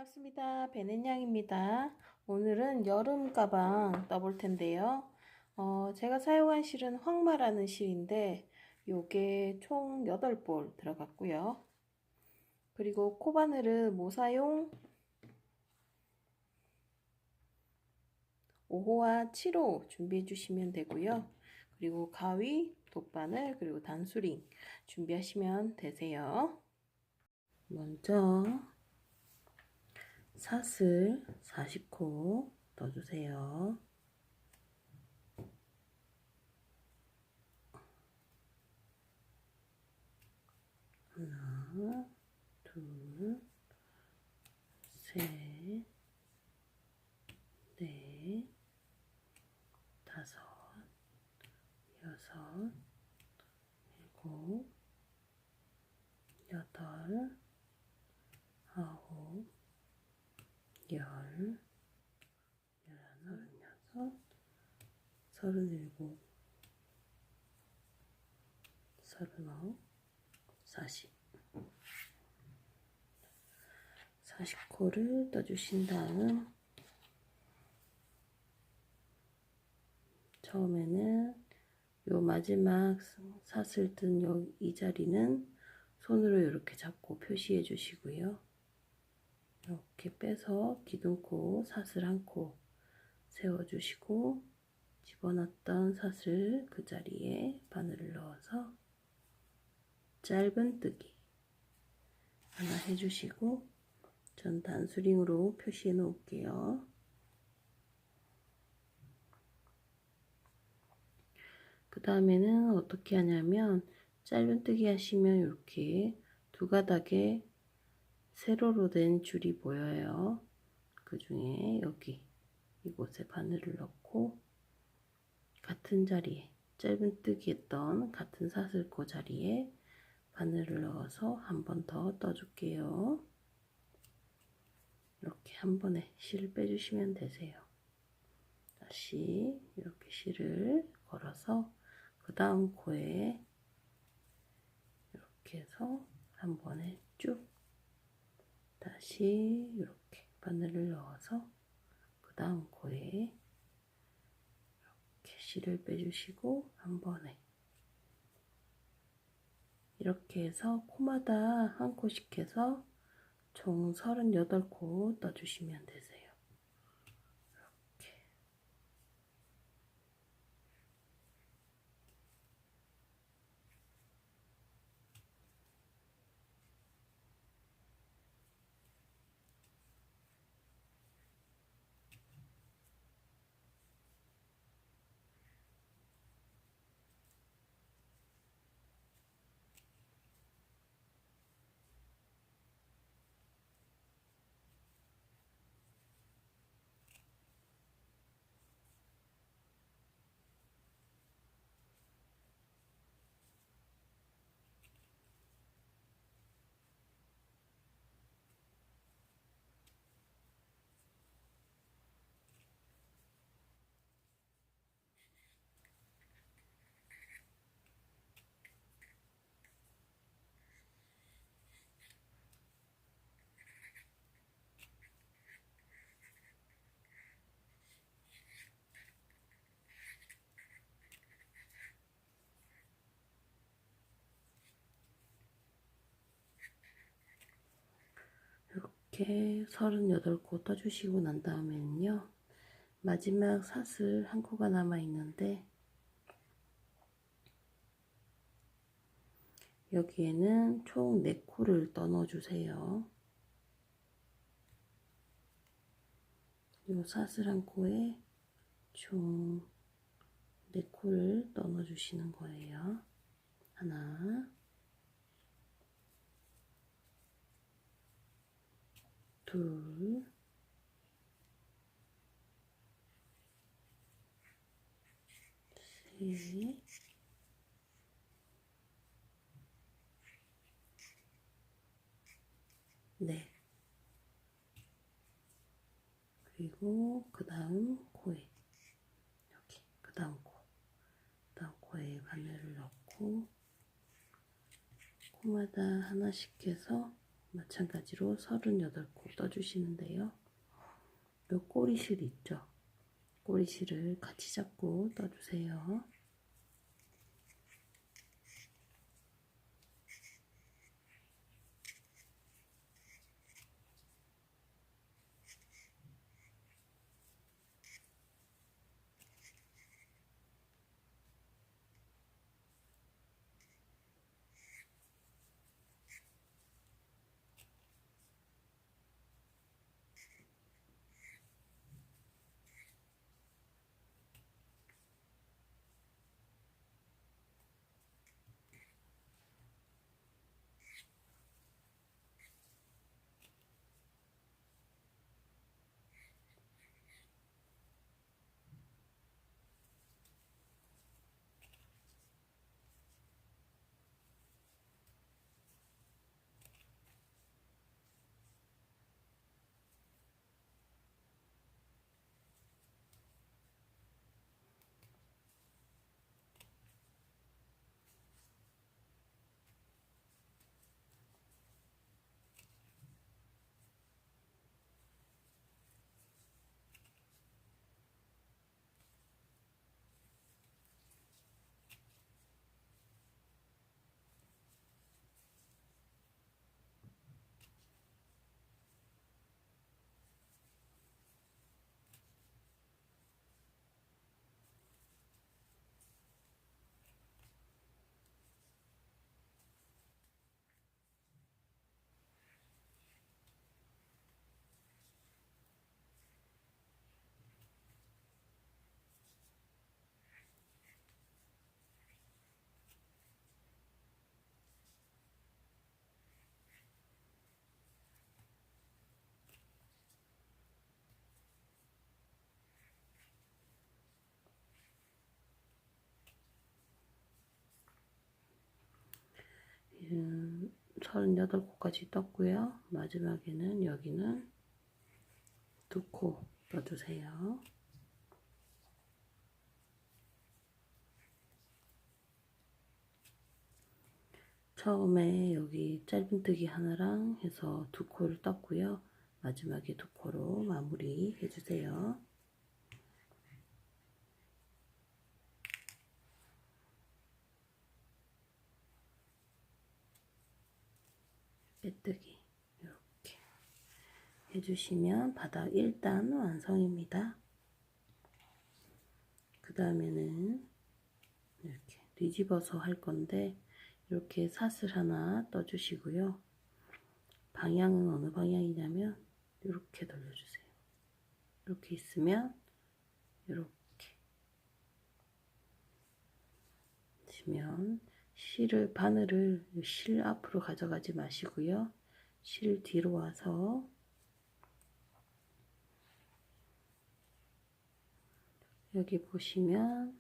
반갑습니다. 베넨양입니다. 오늘은 여름 가방 떠볼 텐데요. 제가 사용한 실은 황마라는 실인데 요게 총 8볼 들어갔고요. 그리고 코바늘은 모사용 5호와 7호 준비해 주시면 되고요. 그리고 가위, 돗바늘, 그리고 단수링 준비하시면 되세요. 먼저 사슬 40코 넣어주세요. 하나, 둘, 셋, 넷, 다섯, 여섯, 일곱, 여덟, 아홉, 열, 열하나, 열여섯, 서른일곱, 서른아홉, 40코를 떠주신 다음 처음에는 요 마지막 사슬 뜬 이 자리는 손으로 이렇게 잡고 표시해 주시고요. 이렇게 빼서 기둥코 사슬 한 코 세워 주시고 집어넣었던 사슬 그 자리에 바늘을 넣어서 짧은 뜨기 하나 해주시고 전 단수링으로 표시해 놓을게요. 그 다음에는 어떻게 하냐면 짧은뜨기 하시면 이렇게 두 가닥에 세로로 된 줄이 보여요. 그 중에 여기 이곳에 바늘을 넣고 같은 자리에 짧은뜨기 했던 같은 사슬코 자리에 바늘을 넣어서 한 번 더 떠줄게요. 이렇게 한 번에 실을 빼주시면 되세요. 다시 이렇게 실을 걸어서 그 다음 코에 이렇게 해서 한 번에 쭉 다시 이렇게 바늘을 넣어서 그 다음 코에 이렇게 실을 빼주시고 한 번에 이렇게 해서 코마다 한 코씩 해서 총 38코 떠주시면 되세요. 이렇게 38코 떠주시고 난 다음에는요, 마지막 사슬 한 코가 남아 있는데 여기에는 총 4코를 떠 넣어 주세요. 이 사슬 한 코에 총 4코를 떠 넣어 주시는 거예요. 하나, 둘, 셋, 넷. 그리고 그 다음 코에 여기 그 다음 코에 바늘을 넣고 코마다 하나씩 해서 마찬가지로 38코 떠주시는데요. 요 꼬리실 있죠? 꼬리실을 같이 잡고 떠주세요. 음, 38코까지 떴고요. 마지막에는 여기는 2코 떠주세요. 처음에 여기 짧은뜨기 하나랑 해서 2코를 떴고요. 마지막에 2코로 마무리 해주세요. 빼뜨기 이렇게 해주시면 바닥 1단 완성입니다. 그 다음에는 이렇게 뒤집어서 할 건데 이렇게 사슬 하나 떠주시고요. 방향은 어느 방향이냐면 이렇게 돌려주세요. 이렇게 있으면 이렇게 하시면 실을 바늘을 실 앞으로 가져가지 마시고요. 실 뒤로 와서 여기 보시면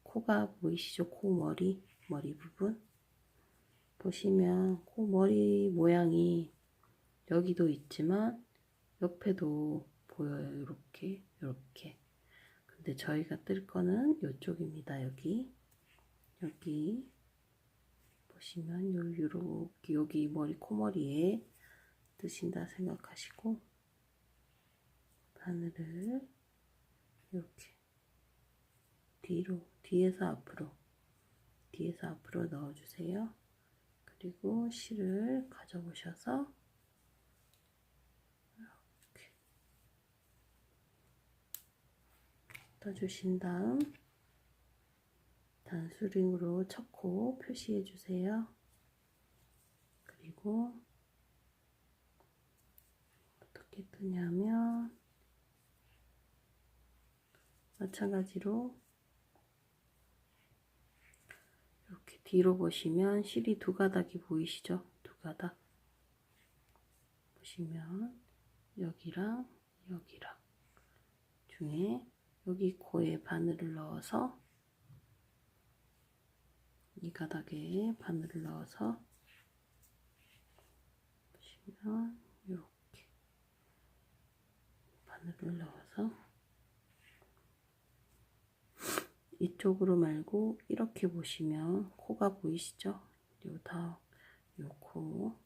코가 보이시죠? 코머리, 머리 부분 보시면 코머리 모양이 여기도 있지만 옆에도 보여요. 이렇게 이렇게. 근데 저희가 뜰 거는 이쪽입니다. 여기 보시면 요렇게 여기 머리 코머리에 뜨신다 생각하시고 바늘을 이렇게 뒤에서 앞으로 넣어주세요. 그리고 실을 가져오셔서 이렇게 떠주신 다음 단수링으로 첫 코 표시해 주세요. 그리고 어떻게 뜨냐면 마찬가지로 이렇게 뒤로 보시면 실이 2가닥이 보이시죠? 2가닥 보시면 여기랑 여기랑 중에 여기 코에 바늘을 넣어서 이 가닥에 바늘을 넣어서 보시면 이렇게 바늘을 넣어서 이쪽으로 말고 이렇게 보시면 코가 보이시죠? 요 요 코,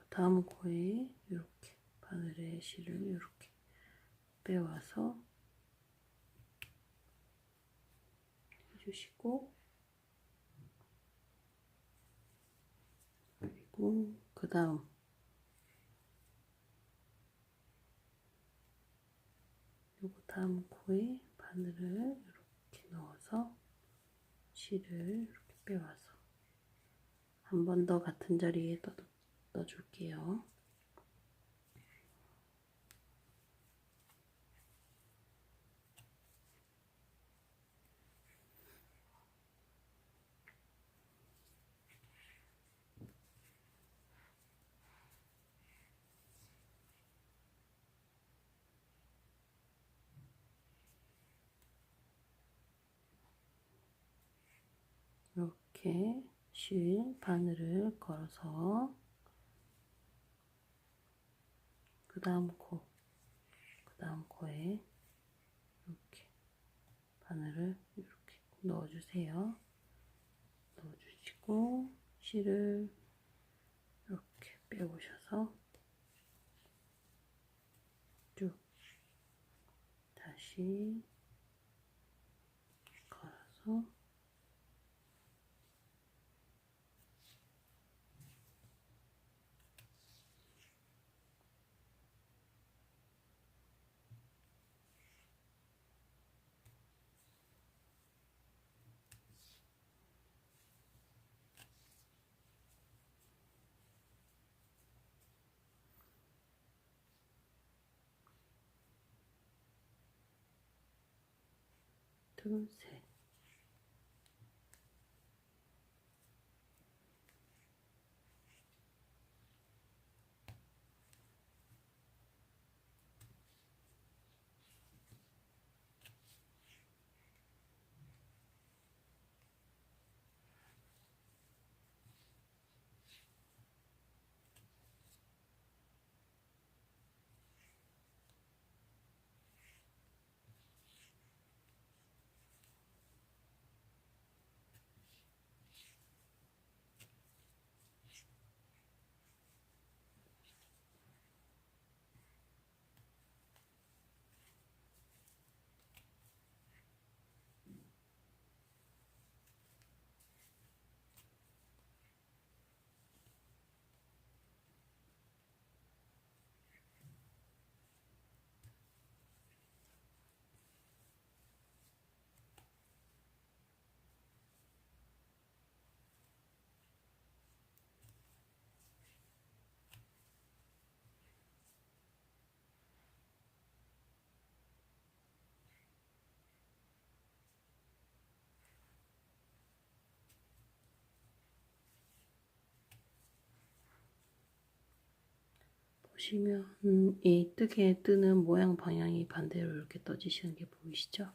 다음 코에 이렇게 바늘에 실을 이렇게 빼와서 해주시고, 그리고 그 다음 요거 다음 코에 바늘을 이렇게 넣어서 실을 이렇게 빼와서 한 번 더 같은 자리에 넣어줄게요. 이렇게 실 바늘을 걸어서 그 다음 코에 이렇게 바늘을 이렇게 넣어주세요. 넣어주시고 실을 이렇게 빼오셔서 쭉 다시 걸어서 둘, 셋. 보시면 이 뜨는 모양 방향이 반대로 이렇게 떠지시는 게 보이시죠?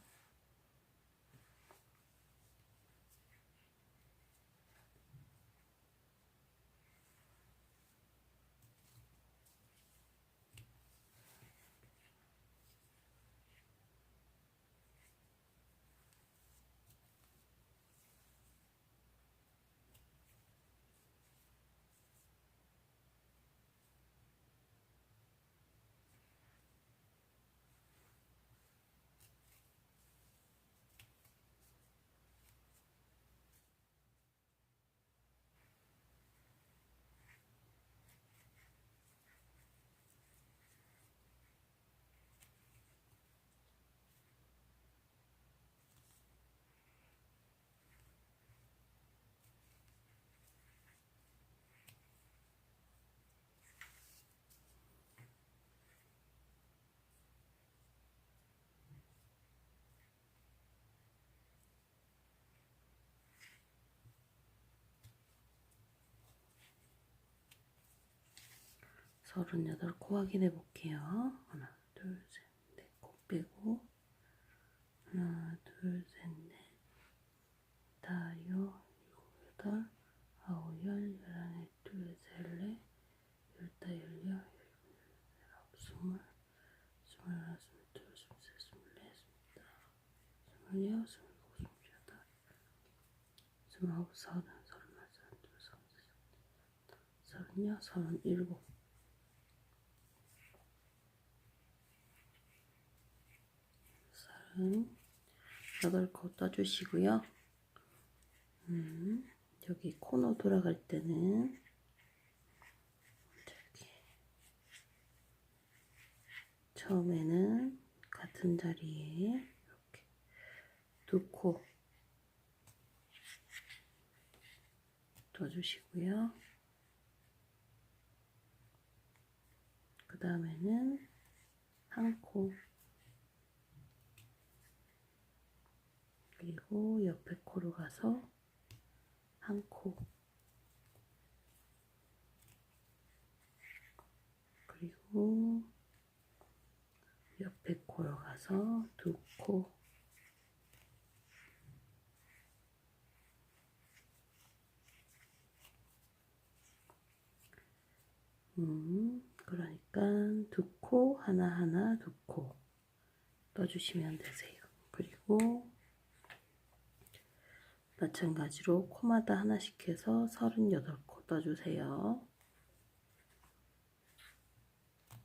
서른여덟 코 확인해 볼게요. 하나, 둘, 셋, 넷, 코 빼고 하나, 둘, 셋, 넷, 다섯, 일곱, 여덟, 아홉, 열, 열하나, 둘, 셋, 넷, 열다, 열여, 열아홉, 스물, 스물하나, 스물둘, 스물셋, 스물넷, 스물다섯. 스물여섯, 스물일곱, 스물여덟, 스물아홉, 서른, 서른하나, 서른둘, 서른셋, 서른여섯, 서른일곱, 서른여덟 코 떠주시고요. 여기 코너 돌아갈 때는 처음에는 같은 자리에 이렇게 두 코 떠주시고요. 그 다음에는 한 코, 그리고 옆에 코로 가서 한 코, 그리고 옆에 코로 가서 두 코, 그러니까 두 코, 하나하나 두 코 떠주시면 되세요. 그리고 마찬가지로 코마다 하나씩 해서 38코 떠주세요.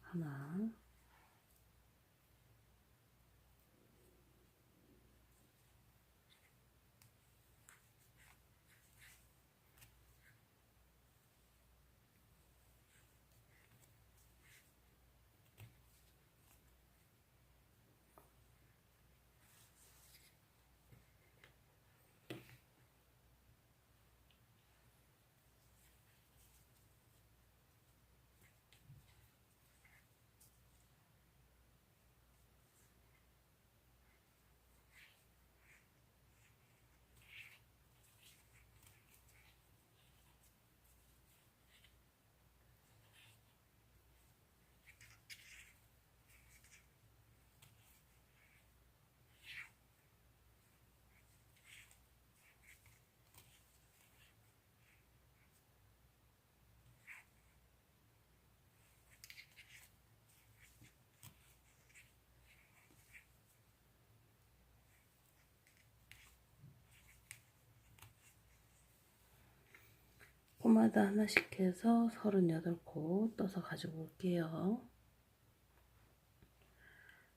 하나, 코마다 하나씩 해서 38코 떠서 가지고 올게요.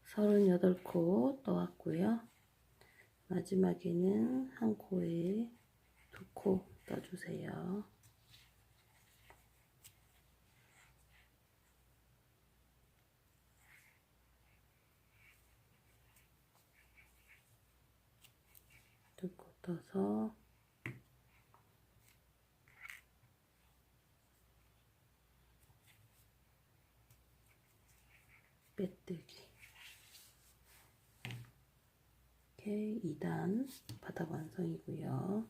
38코 떠왔고요. 마지막에는 한 코에 두 코 떠주세요. 두 코 떠서 빼뜨기, 이렇게 2단 바닥 완성이고요.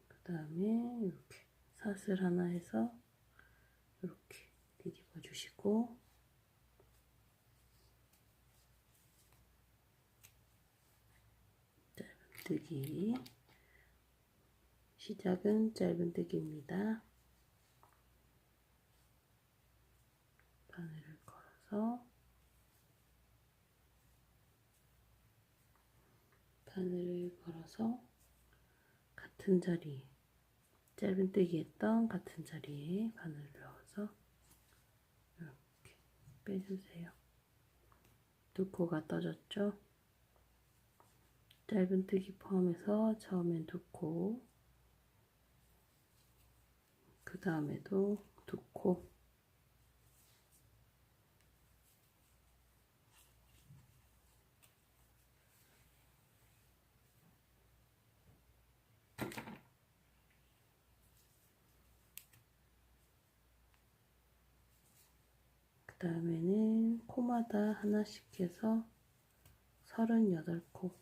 그 다음에 이렇게 사슬 하나 해서 이렇게 뒤집어 주시고, 짧은뜨기, 시작은 짧은뜨기입니다. 바늘을 걸어서 같은 자리에, 짧은뜨기 했던 같은 자리에 바늘을 넣어서 이렇게 빼주세요. 두 코가 떠졌죠? 짧은뜨기 포함해서 처음엔 두 코, 그 다음에도 두 코, 그 다음에는 코마다 하나씩 해서 38코,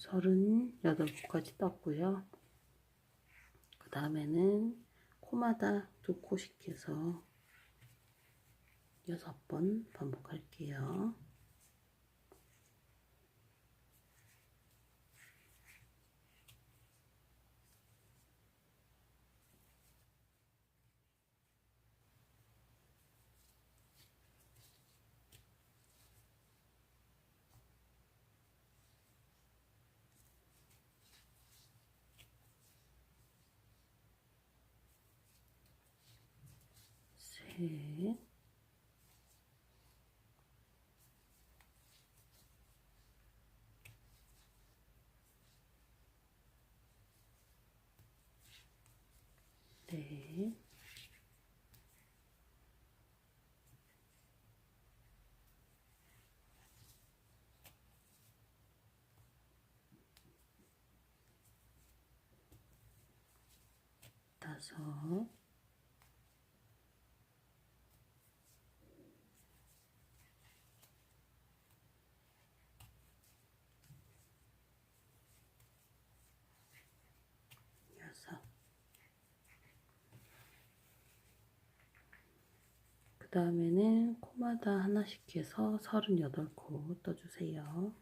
38코까지 떴고요. 그 다음에는 코마다 2코씩 해서 6번 반복할게요. 셋, 넷, 다섯, 여섯. 그 다음에는 코마다 하나씩 해서 38코 떠주세요.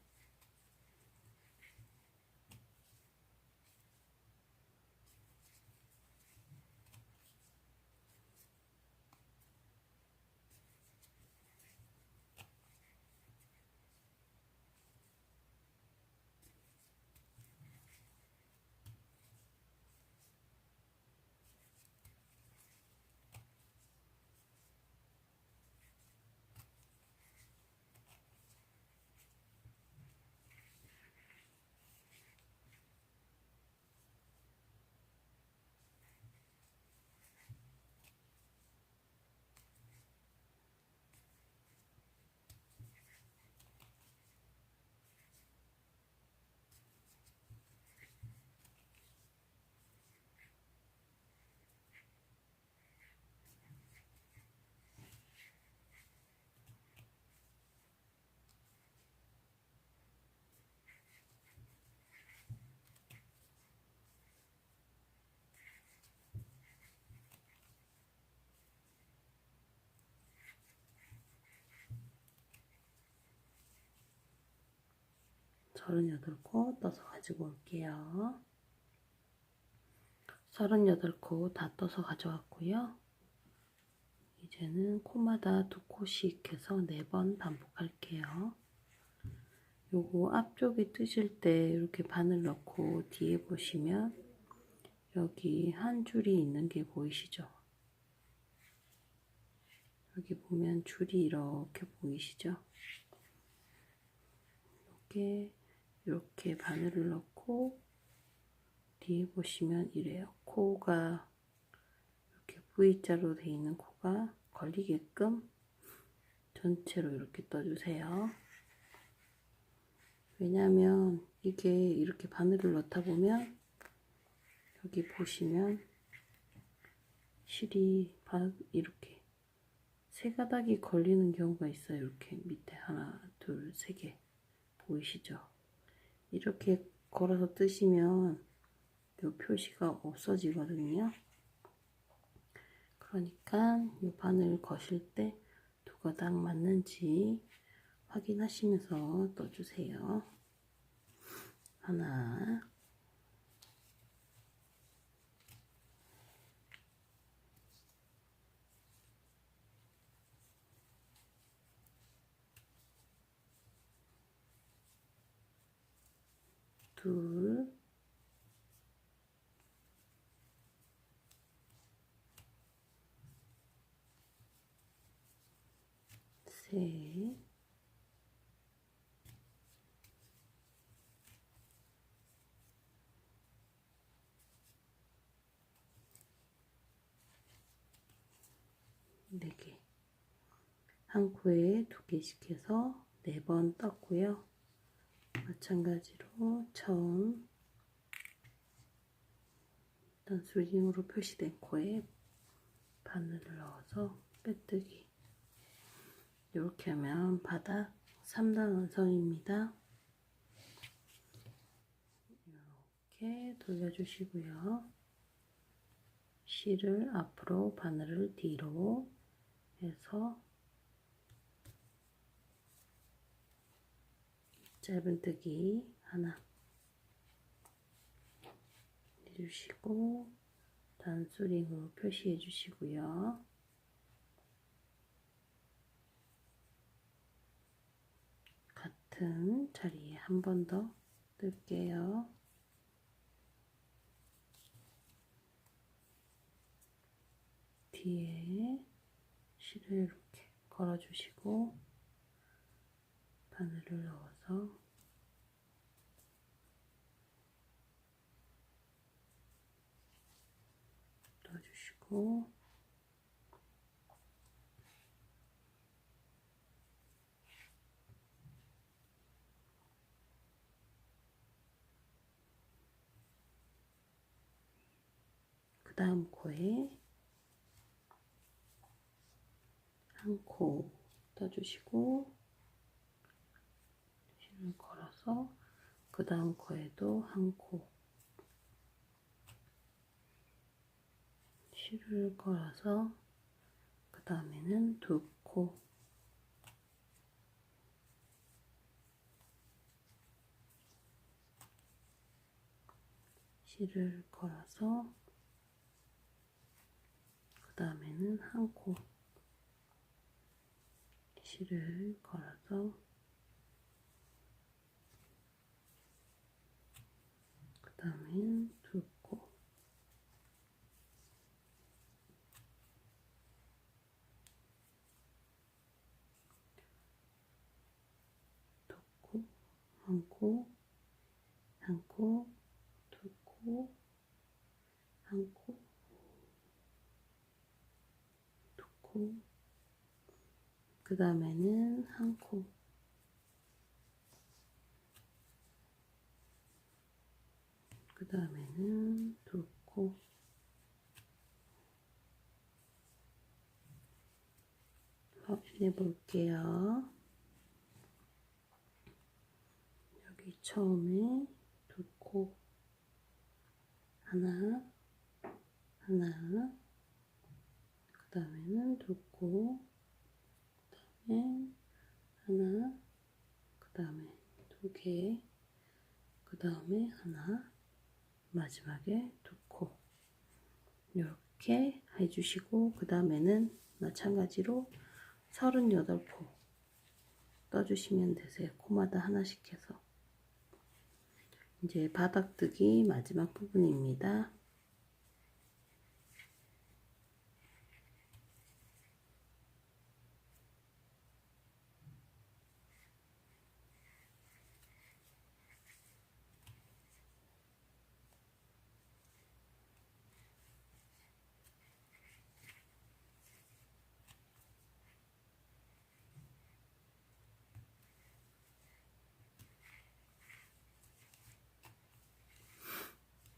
서른여덟 코 떠서 가지고 올게요. 38코 다 떠서 가져왔고요. 이제는 코마다 2코씩 해서 4번 반복할게요. 요거 앞쪽에 뜨실 때 이렇게 바늘 넣고 뒤에 보시면 여기 한 줄이 있는 게 보이시죠? 여기 보면 줄이 이렇게 보이시죠? 이렇게 바늘을 넣고 뒤에 보시면 이래요. 코가 이렇게 V자로 되어 있는 코가 걸리게끔 전체로 이렇게 떠주세요. 왜냐하면 이게 이렇게 바늘을 넣다 보면 여기 보시면 실이 이렇게 3가닥이 걸리는 경우가 있어요. 이렇게 밑에 하나, 둘, 3개 보이시죠? 이렇게 걸어서 뜨시면 이 표시가 없어지거든요. 그러니까 이 바늘 거실 때 2가닥 맞는지 확인하시면서 떠주세요. 하나, 둘, 셋, 네 개. 한 코에 2개씩 해서 4번 떴고요. 마찬가지로 처음 단수링으로 표시된 코에 바늘을 넣어서 빼뜨기. 이렇게 하면 바닥 3단 완성입니다. 이렇게 돌려주시고요. 실을 앞으로 바늘을 뒤로 해서 짧은뜨기 하나 해주시고 단수링으로 표시해 주시고요. 같은 자리에 한 번 더 뜰게요. 뒤에 실을 이렇게 걸어 주시고 바늘을 넣어서 넣어주시고 그 다음 코에 한 코 떠주시고 실을 걸어서 그 다음 코에도 한 코 실을 걸어서 그 다음에는 두 코 실을 걸어서 그 다음에는 한 코 실을 걸어서 그 다음엔 두 코 두 코 한 코 한 코 두 코 한 코 두 코 그 다음에는 한 코 그 다음에는 두 코 확인해 볼게요. 여기 처음에 두 코 하나 하나 그 다음에는 두 코 그 다음에 하나 그 다음에 두 개 그 다음에 하나 마지막에 두 코 이렇게 해주시고 그 다음에는 마찬가지로 38코 떠주시면 되세요. 코마다 하나씩 해서 이제 바닥뜨기 마지막 부분입니다.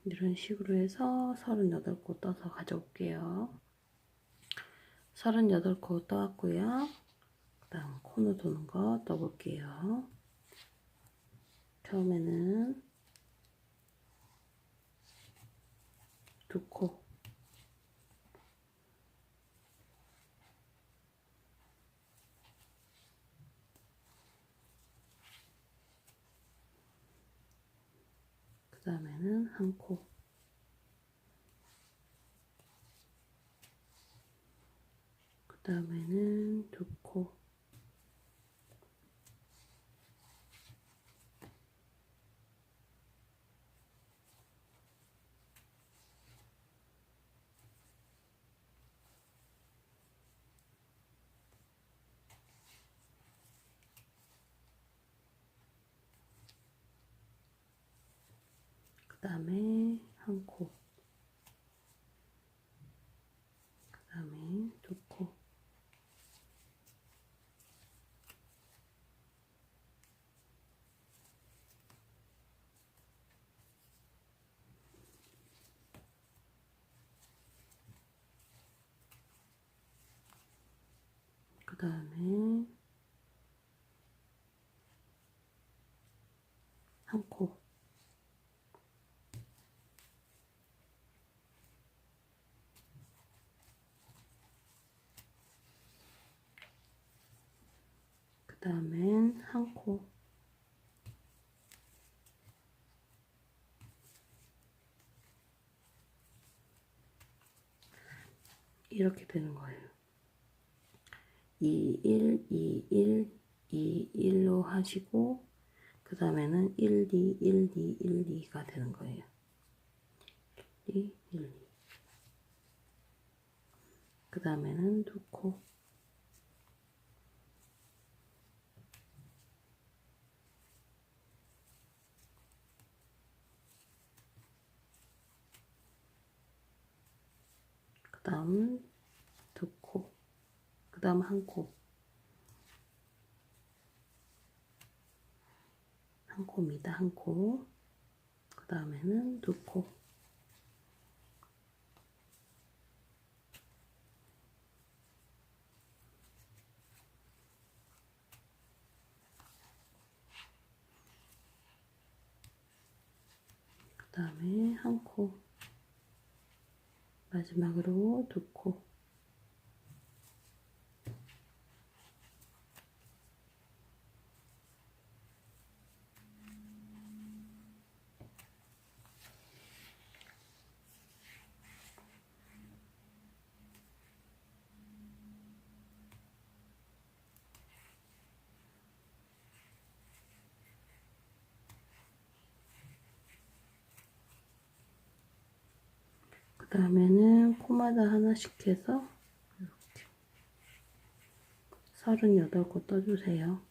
이런 식으로 해서 38코 떠서 가져올게요. 38코 떠왔고요. 그 다음 코너 도는 거 떠볼게요. 처음에는 두 코 그 다음에는 한 코 그 다음에는 두 코 그 다음에 한 코 그 다음에 두 코 그 다음에 한 코 다음엔 한 코. 이렇게 되는 거예요. 2, 1, 2, 1, 2, 1로 하시고 그 다음에는 1, 2, 1, 2, 1, 2가 되는 거예요. 1, 2, 1, 2. 그 다음에는 두 코. 그 다음 두 코. 그 다음 한 코. 한 코입니다. 한 코. 그 다음에는 두 코. 그 다음에 한 코. 마지막으로 두 코. 그 다음에는 코마다 하나씩 해서 이렇게 38코 떠주세요.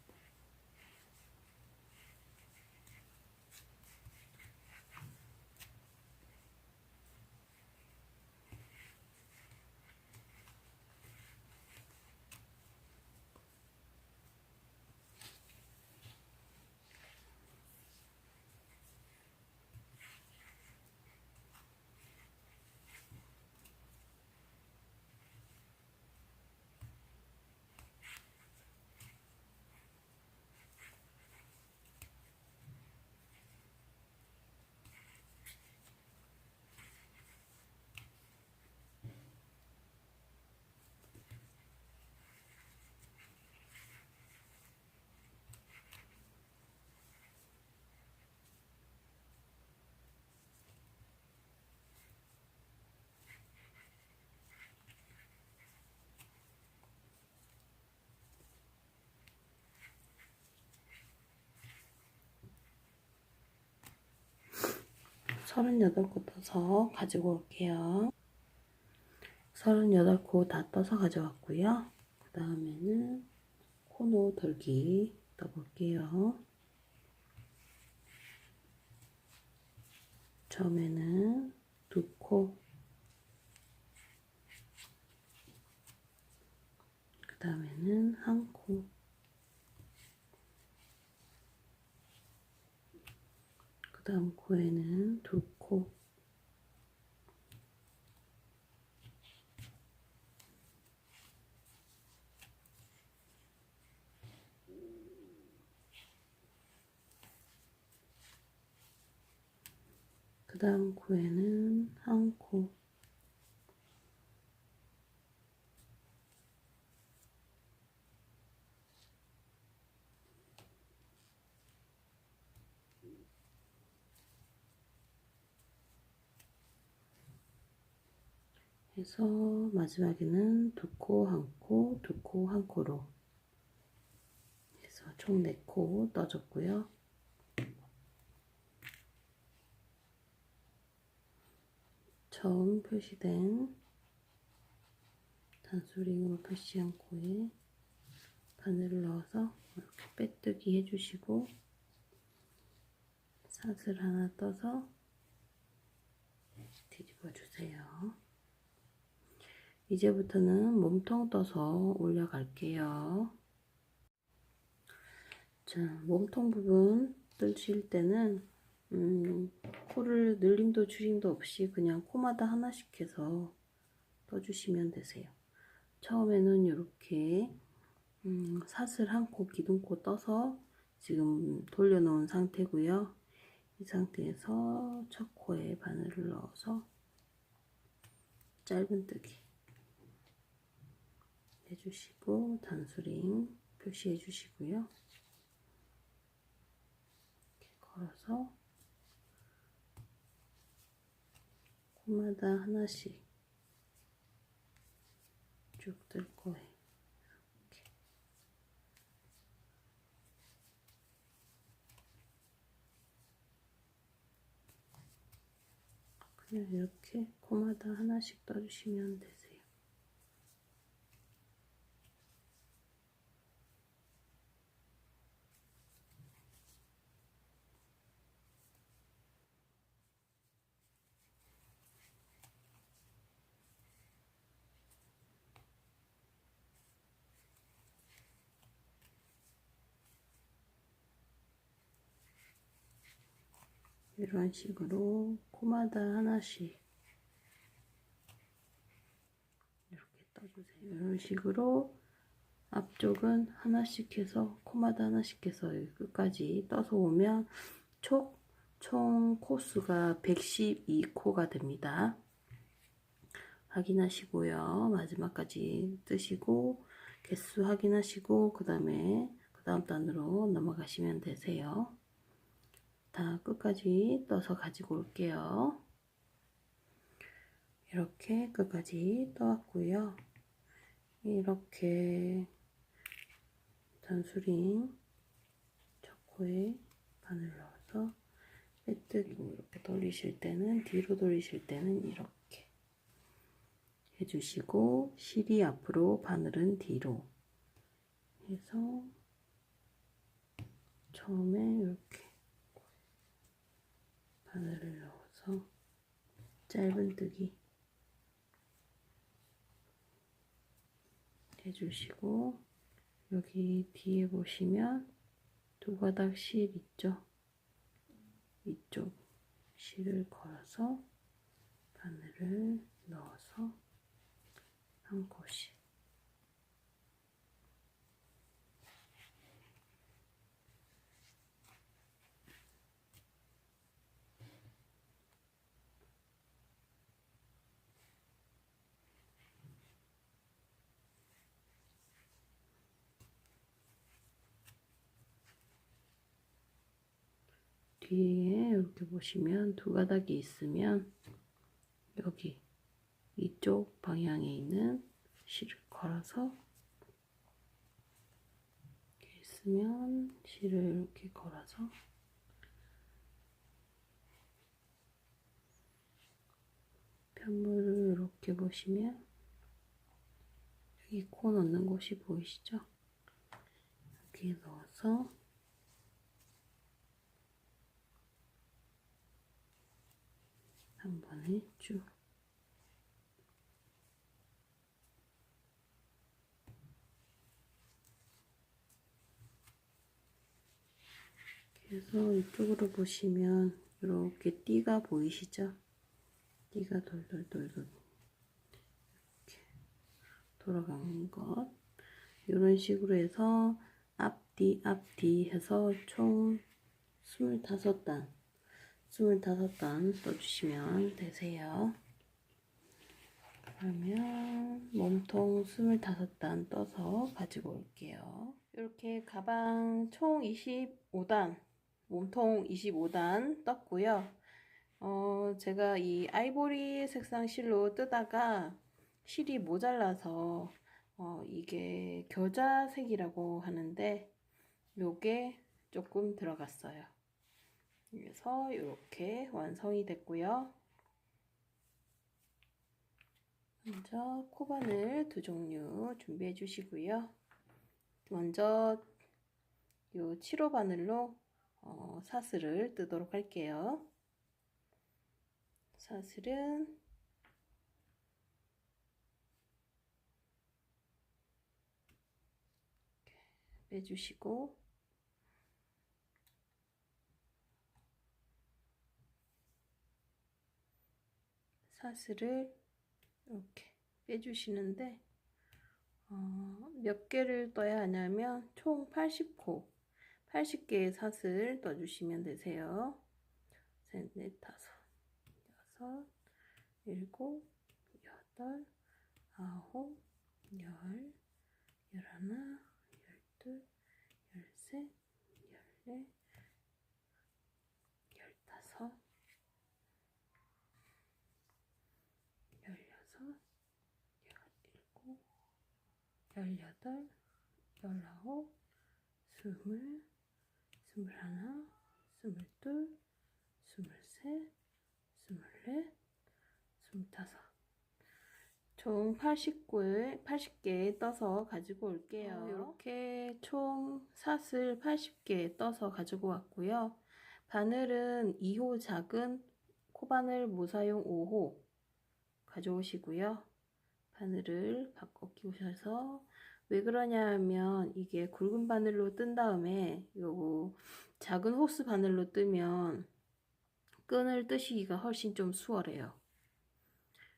서른여덟 코 떠서 가지고 올게요. 38코 다 떠서 가져왔고요. 그 다음에는 코너 돌기 떠볼게요. 처음에는 두 코, 그 다음에는 한 코, 그 다음 코에는 두 코, 그 다음 코에는 한 코, 해서 마지막에는 두 코, 한 코, 두 코, 한 코로 해서 총 4코 떠줬고요. 처음 표시된 단수링으로 표시한 코에 바늘을 넣어서 이렇게 빼뜨기 해주시고 사슬 하나 떠서 뒤집어 주세요. 이제부터는 몸통 떠서 올려갈게요. 자, 몸통 부분 뜨실 때는 코를 늘림도 줄임도 없이 그냥 코마다 하나씩 해서 떠주시면 되세요. 처음에는 이렇게 사슬 한 코, 기둥코 떠서 지금 돌려놓은 상태고요. 이 상태에서 첫 코에 바늘을 넣어서 짧은 뜨기 해주시고 단수링 표시해 주시고요. 이렇게 걸어서 코마다 하나씩 쭉 뜰 거예요. 이렇게. 그냥 이렇게 코마다 하나씩 떠주시면 되세요. 이런 식으로 코마다 하나씩 이렇게 떠주세요. 이런 식으로 앞쪽은 하나씩 해서 코마다 하나씩 해서 끝까지 떠서 오면 총 코수가 112코가 됩니다. 확인하시고요. 마지막까지 뜨시고 개수 확인하시고 그 다음 단으로 넘어가시면 되세요. 다 끝까지 떠서 가지고 올게요. 이렇게 끝까지 떠왔고요. 이렇게 단수링 첫 코에 바늘 넣어서 빼뜨기고 이렇게 돌리실 때는 뒤로 돌리실 때는 이렇게 해주시고 실이 앞으로 바늘은 뒤로 해서 처음에 이렇게 바늘을 넣어서 짧은 뜨기 해주시고 여기 뒤에 보시면 두 가닥 실 있죠? 이쪽 실을 걸어서 바늘을 넣어서 한 코씩 뒤에 이렇게 보시면 두 가닥이 있으면 여기 이쪽 방향에 있는 실을 걸어서 이렇게 있으면 실을 이렇게 걸어서 편물을 이렇게 보시면 여기 코 넣는 곳이 보이시죠? 여기에 넣어서 한 번에 쭉 그래서 이쪽으로 보시면 이렇게 띠가 보이시죠? 띠가 돌돌돌돌 이렇게 돌아가는 것 이런 식으로 해서 앞뒤 해서 총 25단 떠주시면 되세요. 그러면 몸통 25단 떠서 가지고 올게요. 이렇게 가방 총 25단 몸통 25단 떴고요. 제가 이 아이보리 색상 실로 뜨다가 실이 모자라서 이게 겨자색이라고 하는데 요게 조금 들어갔어요. 그래서 이렇게 완성이 됐고요. 먼저 코바늘 두 종류 준비해 주시고요. 먼저 요 7호 바늘로 사슬을 뜨도록 할게요. 사슬은 빼주시고 사슬을 이렇게 빼주시는데 몇 개를 떠야 하냐면 총 80코 80개의 사슬 떠주시면 되세요. 셋, 넷, 다섯, 여섯, 일곱, 여덟, 아홉, 열, 열하나, 열둘, 18, 19, 20, 21, 22, 23, 24, 25. 총 80개 떠서 가지고 올게요. 이렇게 총 삿을 80개 떠서 가지고 왔고요. 바늘은 2호 작은 코바늘 모사용 5호 가져오시고요. 바늘을 바꿔 끼우셔서, 왜 그러냐 하면 이게 굵은 바늘로 뜬 다음에 요 작은 호스 바늘로 뜨면 끈을 뜨시기가 훨씬 좀 수월해요.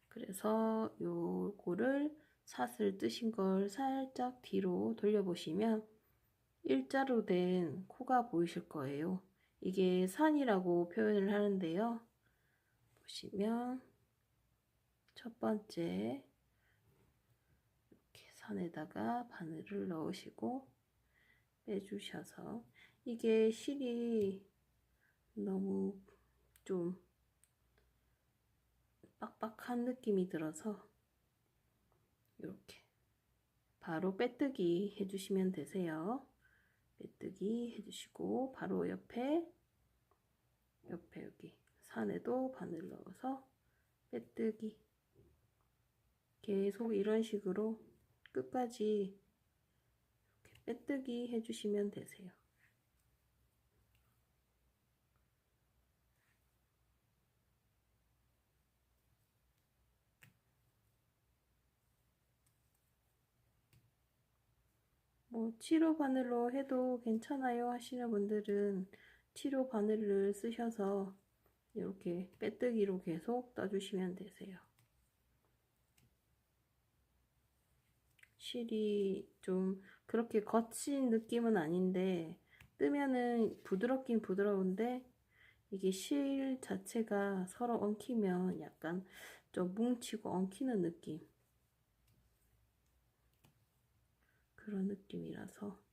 그래서 요거를 삿을 뜨신 걸 살짝 뒤로 돌려보시면 일자로 된 코가 보이실 거예요. 이게 산이라고 표현을 하는데요. 보시면 첫 번째 이렇게 산에다가 바늘을 넣으시고 빼주셔서, 이게 실이 너무 좀 빡빡한 느낌이 들어서 이렇게 바로 빼뜨기 해주시면 되세요. 빼뜨기 해주시고 바로 옆에 여기 산에도 바늘 넣어서 빼뜨기, 계속 이런 식으로 끝까지 이렇게 빼뜨기 해주시면 되세요. 뭐 치료 바늘로 해도 괜찮아요 하시는 분들은 치료 바늘을 쓰셔서 이렇게 빼뜨기로 계속 떠주시면 되세요. 실이 좀 그렇게 거친 느낌은 아닌데, 뜨면은 부드럽긴 부드러운데 이게 실 자체가 서로 엉키면 약간 좀 뭉치고 엉키는 느낌, 그런 느낌이라서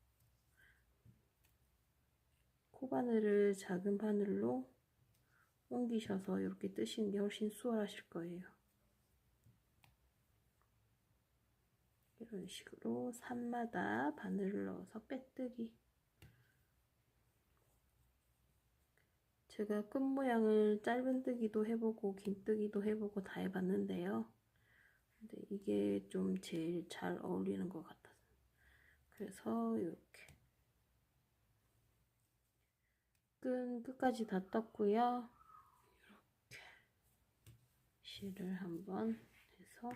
코바늘을 작은 바늘로 옮기셔서 이렇게 뜨시는 게 훨씬 수월하실 거예요. 이런 식으로 산마다 바늘을 넣어서 빼뜨기. 제가 끈 모양을 짧은 뜨기도 해보고 긴 뜨기도 해보고 다 해봤는데요. 근데 이게 좀 제일 잘 어울리는 것 같아서, 그래서 이렇게 끈 끝까지 다 떴고요. 이렇게 실을 한번 해서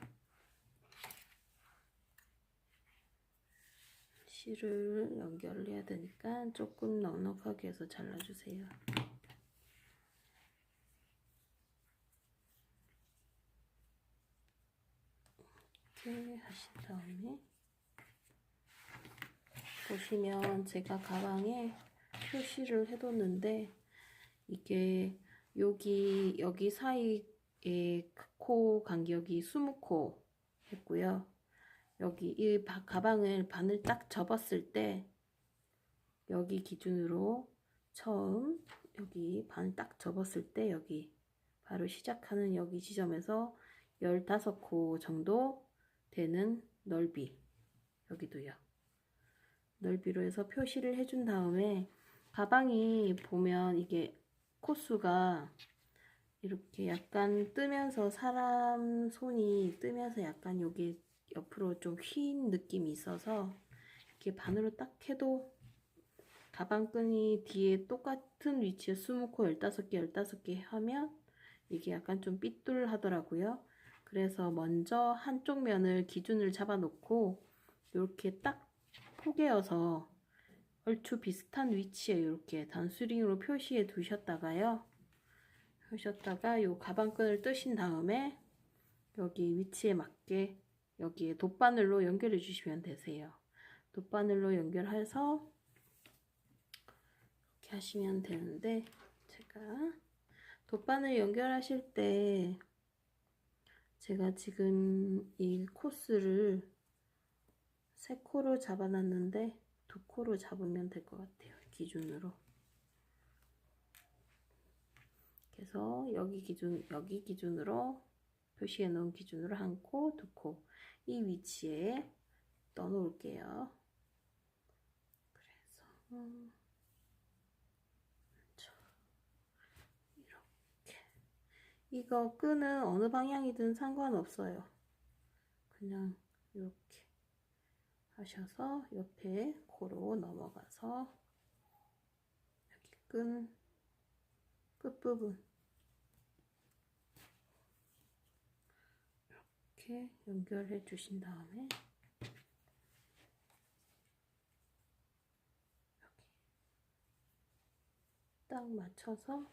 실을 연결을 해야 되니까 조금 넉넉하게 해서 잘라주세요. 이렇게 하신 다음에 보시면 제가 가방에 표시를 해뒀는데, 이게 여기 사이에 코 간격이 20코 했고요. 여기 이 가방을 바늘 딱 접었을 때 여기 기준으로 처음 여기 바늘 딱 접었을 때 여기 바로 시작하는 여기 지점에서 15코 정도 되는 넓이, 여기도요. 넓이로 해서 표시를 해준 다음에, 가방이 보면 이게 코수가 이렇게 약간 뜨면서, 사람 손이 뜨면서 약간 여기 옆으로 좀 휜 느낌이 있어서 이렇게 바늘로 딱 해도 가방끈이 뒤에 똑같은 위치에 20코 15개 15개 하면 이게 약간 좀 삐뚤하더라고요. 그래서 먼저 한쪽 면을 기준을 잡아 놓고 이렇게 딱 포개어서 얼추 비슷한 위치에 이렇게 단수링으로 표시해 두셨다가요. 요 가방끈을 뜨신 다음에 여기 위치에 맞게 여기에 돗바늘로 연결해 주시면 되세요. 돗바늘로 연결해서 이렇게 하시면 되는데, 제가 돗바늘 연결하실 때 제가 지금 이 코스를 3코로 잡아놨는데 2코로 잡으면 될 것 같아요. 기준으로. 그래서 여기 기준으로 표시해 놓은 기준으로 1코, 2코, 이 위치에 떠놓을게요. 그래서 이렇게 이거 끈은 어느 방향이든 상관없어요. 그냥 이렇게 하셔서 옆에 코로 넘어가서 여기 끈 끝부분 이렇게 연결해 주신 다음에 여기 딱 맞춰서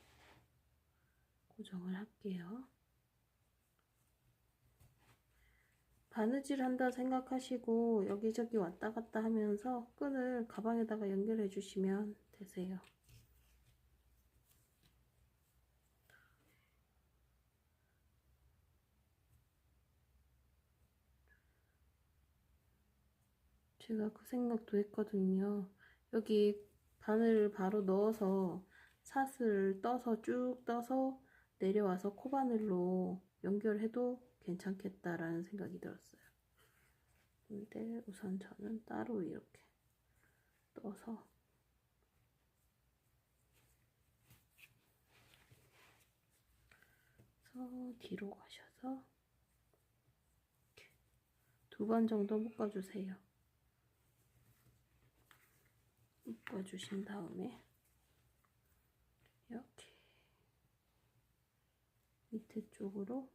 고정을 할게요. 바느질 한다 생각하시고 여기저기 왔다 갔다 하면서 끈을 가방에다가 연결해 주시면 되세요. 제가 그 생각도 했거든요. 여기 바늘을 바로 넣어서 사슬을 떠서 쭉 떠서 내려와서 코바늘로 연결해도 괜찮겠다라는 생각이 들었어요. 근데 우선 저는 따로 이렇게 떠서 뒤로 가셔서 두 번 정도 묶어주세요. 묶어주신 다음에 이렇게 밑에 쪽으로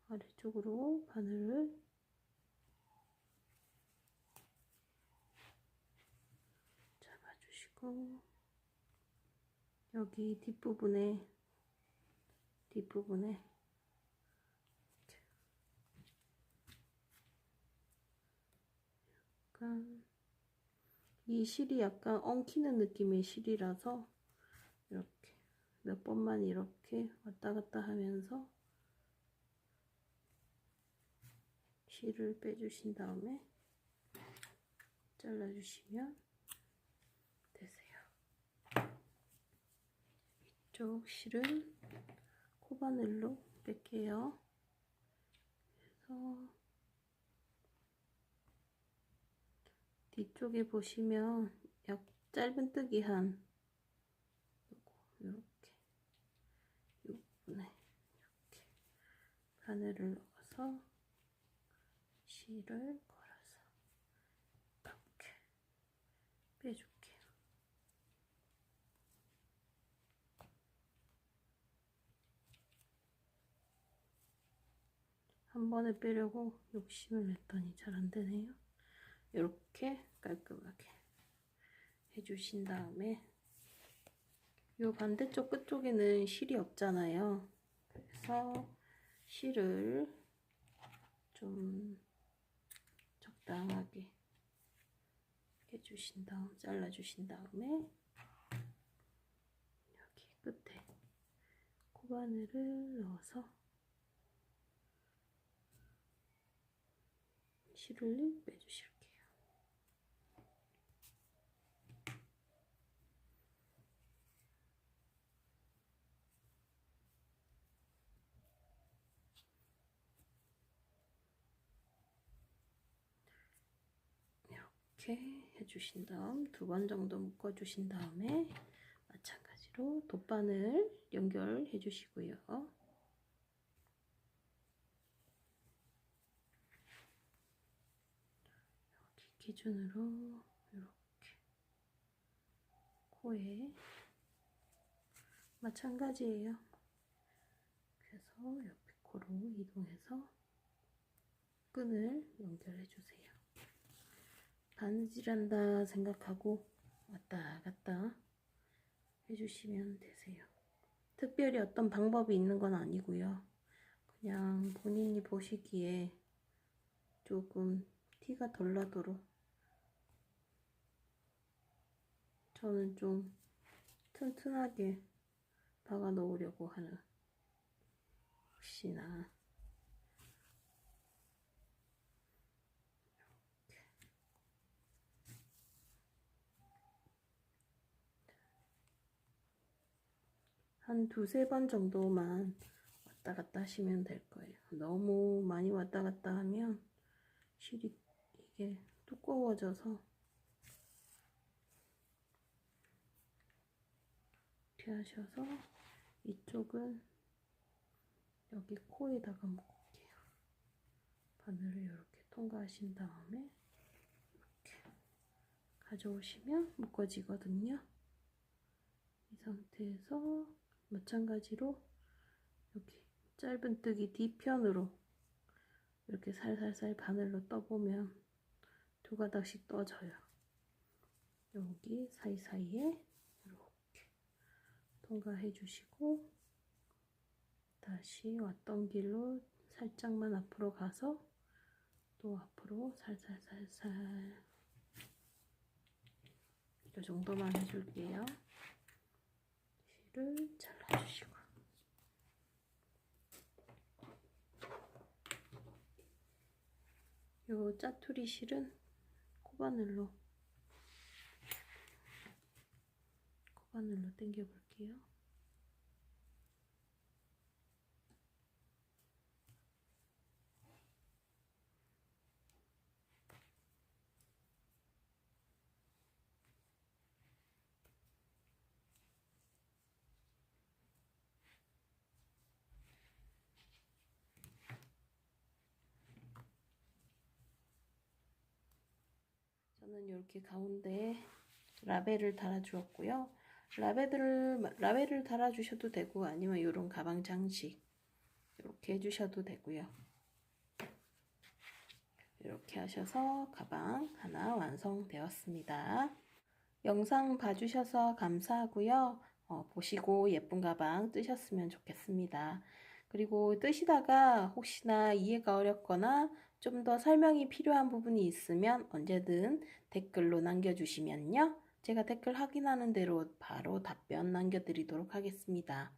아래쪽으로 바늘을 잡아주시고 여기 뒷부분에 약간 이 실이 약간 엉키는 느낌의 실이라서 이렇게 몇 번만 이렇게 왔다 갔다 하면서 실을 빼주신 다음에 잘라주시면 되세요. 이쪽 실은 코바늘로 뺄게요. 그래서 뒤쪽에 보시면 약 짧은뜨기 한 요렇게 이 부분에 이렇게 바늘을 넣어서 실을 걸어서 이렇게 빼줄게요. 한 번에 빼려고 욕심을 냈더니 잘 안 되네요. 이렇게 깔끔하게 해주신 다음에 이 반대쪽 끝쪽에는 실이 없잖아요. 그래서 실을 좀 적당하게 해주신 다음 잘라주신 다음에 여기 끝에 코바늘을 넣어서 실을 빼주실게요. 이렇게 해주신 다음 두 번 정도 묶어주신 다음에 마찬가지로 돗바늘 연결해 주시고요. 여기 기준으로 이렇게 코에 마찬가지예요. 그래서 옆에 코로 이동해서 끈을 연결해 주세요. 바느질한다 생각하고 왔다 갔다 해주시면 되세요. 특별히 어떤 방법이 있는 건 아니고요. 그냥 본인이 보시기에 조금 티가 덜 나도록 저는 좀 튼튼하게 박아 놓으려고 하는, 혹시나 한 두세 번 정도만 왔다 갔다 하시면 될 거예요. 너무 많이 왔다 갔다 하면 실이 이게 두꺼워져서 이렇게 하셔서 이쪽은 여기 코에다가 묶을게요. 바늘을 이렇게 통과하신 다음에 이렇게 가져오시면 묶어지거든요. 이 상태에서 마찬가지로 여기 짧은뜨기 뒤편으로 이렇게 살살살 바늘로 떠보면 두 가닥씩 떠져요. 여기 사이사이에 이렇게 통과해 주시고 다시 왔던 길로 살짝만 앞으로 가서 또 앞으로 살살살살 이 정도만 해줄게요. 실을 잘라주시고 요 짜투리 실은 코바늘로 당겨 볼게요. 저는 이렇게 가운데에 라벨을 달아주었고요. 라벨을 달아주셔도 되고 아니면 이런 가방 장식 이렇게 해주셔도 되고요. 이렇게 하셔서 가방 하나 완성되었습니다. 영상 봐주셔서 감사하고요. 보시고 예쁜 가방 뜨셨으면 좋겠습니다. 그리고 뜨시다가 혹시나 이해가 어렵거나 좀 더 설명이 필요한 부분이 있으면 언제든 댓글로 남겨주시면요. 제가 댓글 확인하는 대로 바로 답변 남겨드리도록 하겠습니다.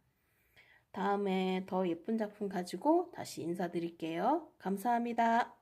다음에 더 예쁜 작품 가지고 다시 인사드릴게요. 감사합니다.